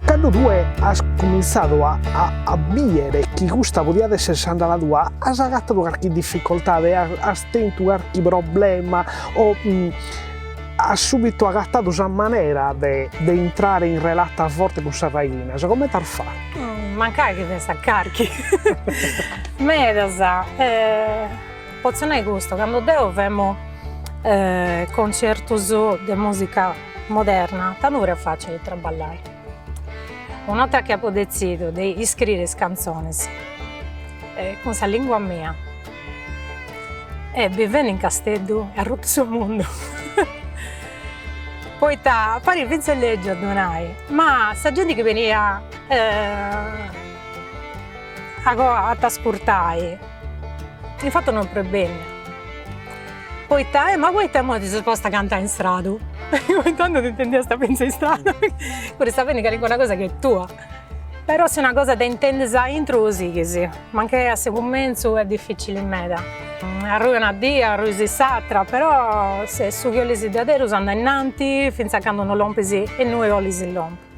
Quando tu hai cominciato a vedere che questa poteva essere andata tua, hai avuto qualche difficoltà, hai tenuto qualche problema o hai subito agattato questa maniera di entrare in relazione forte con questa ragaina? Come ti ha fatto? Mancare che pensa a carichi. Medasa, posso dire questo, quando devo fare concerti di musica moderna, non è facile lavorare. Un'altra che ho deciso di scrivere canzoni con la lingua mia e vivendo in Castello e a rotto sul mondo. Poi pare penso legge a donare, ma sa gente che veniva a ascoltare, infatti non è bene. Poi ma poi mo ti sei posta a cantare in strada. Intanto ti intendevo sta pensa in strada, pure sapendo che è una cosa che è tua. Però se è una cosa da intendere intrusi, che sì, ma anche a secondo me è difficile in meta. Arriva una dia, arriva s'altra, però se su che li si da te, usando innanti, finché non lo rompisi e noi li si rompe.